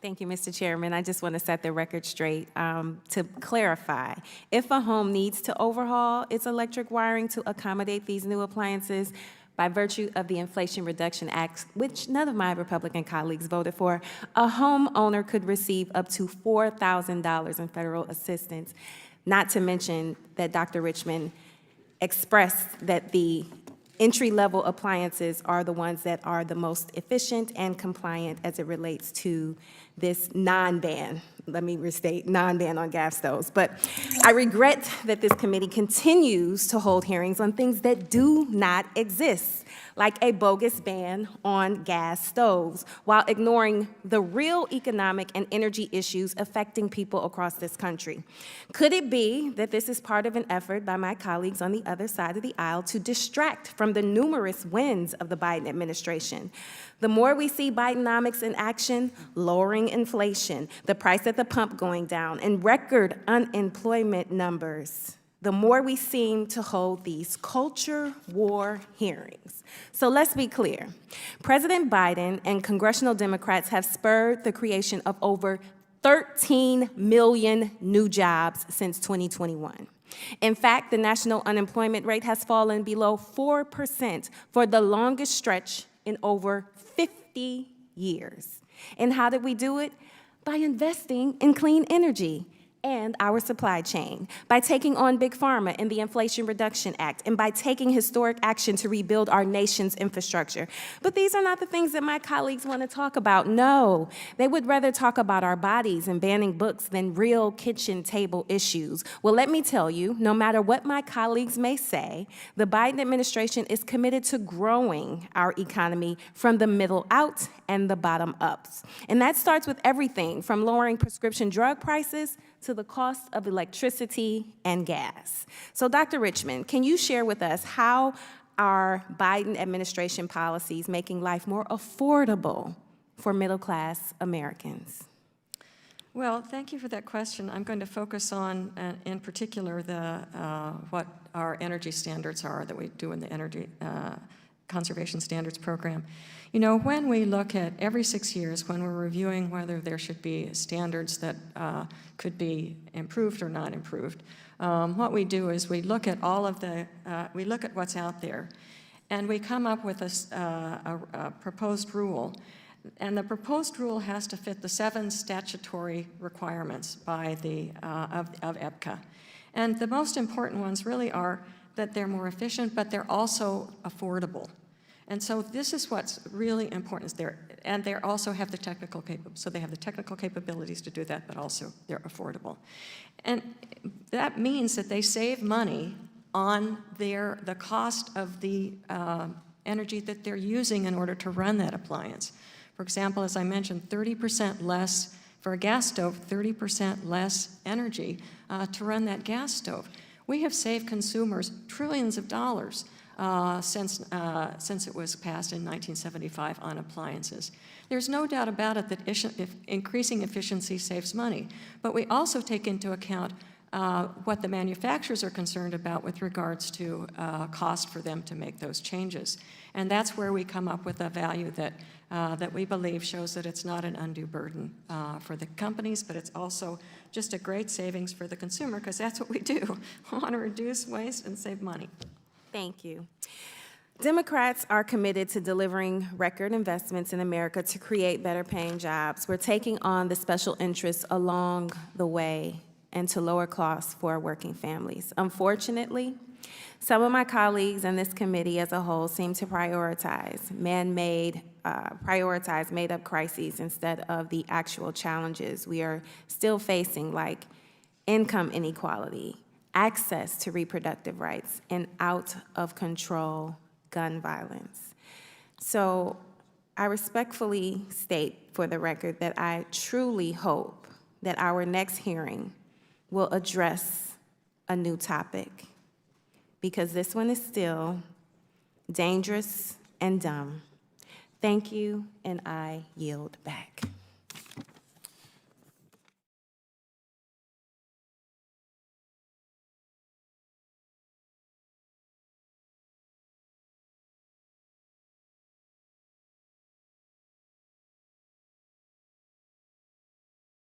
Thank you, Mr. Chairman. I just want to set the record straight. To clarify, if a home needs to overhaul its electric wiring to accommodate these new appliances, by virtue of the Inflation Reduction Act, which none of my Republican colleagues voted for, a homeowner could receive up to $4,000 in federal assistance, not to mention that Dr. Richmond expressed that the entry-level appliances are the ones that are the most efficient and compliant as it relates to this non-ban, let me restate, non-ban on gas stoves. But I regret that this committee continues to hold hearings on things that do not exist, like a bogus ban on gas stoves, while ignoring the real economic and energy issues affecting people across this country. Could it be that this is part of an effort by my colleagues on the other side of the aisle to distract from the numerous wins of the Biden administration? The more we see Bidenomics in action, lowering inflation, the price at the pump going down, and record unemployment numbers, the more we seem to hold these culture war hearings. So let's be clear. President Biden and congressional Democrats have spurred the creation of over 13 million new jobs since 2021. In fact, the national unemployment rate has fallen below 4% for the longest stretch in over 50 years. And how did we do it? By investing in clean energy and our supply chain, by taking on Big Pharma in the Inflation Reduction Act, and by taking historic action to rebuild our nation's infrastructure. But these are not the things that my colleagues want to talk about. No, they would rather talk about our bodies and banning books than real kitchen table issues. Well, let me tell you, no matter what my colleagues may say, the Biden administration is committed to growing our economy from the middle out and the bottom up. And that starts with everything from lowering prescription drug prices to the cost of electricity and gas. So, Dr. Richmond, can you share with us how our Biden administration policies making life more affordable for middle-class Americans? Well, thank you for that question. I'm going to focus on, in particular, what our energy standards are that we do in the Energy Conservation Standards Program. You know, when we look at every 6 years, when we're reviewing whether there should be standards that could be improved or not improved, what we do is we look at all of we look at what's out there, and we come up with a proposed rule. And the proposed rule has to fit the 7 statutory requirements by of EPCA. And the most important ones really are that they're more efficient, but they're also affordable. And so this is what's really important, and they also have the technical capabilities to do that, but also they're affordable. And that means that they save money on the cost of the energy that they're using in order to run that appliance. For example, as I mentioned, 30% less for a gas stove, 30% less energy to run that gas stove. We have saved consumers trillions of dollars since it was passed in 1975 on appliances. There's no doubt about it that increasing efficiency saves money, but we also take into account what the manufacturers are concerned about with regards to cost for them to make those changes. And that's where we come up with a value that we believe shows that it's not an undue burden for the companies, but it's also just a great savings for the consumer, because that's what we do. We want to reduce waste and save money. Thank you. Democrats are committed to delivering record investments in America to create better paying jobs. We're taking on the special interests along the way and to lower costs for working families. Unfortunately, some of my colleagues in this committee as a whole seem to prioritize made-up crises instead of the actual challenges we are still facing, like income inequality, access to reproductive rights, and out-of-control gun violence. So I respectfully state for the record that I truly hope that our next hearing will address a new topic, because this one is still dangerous and dumb. Thank you, and I yield back.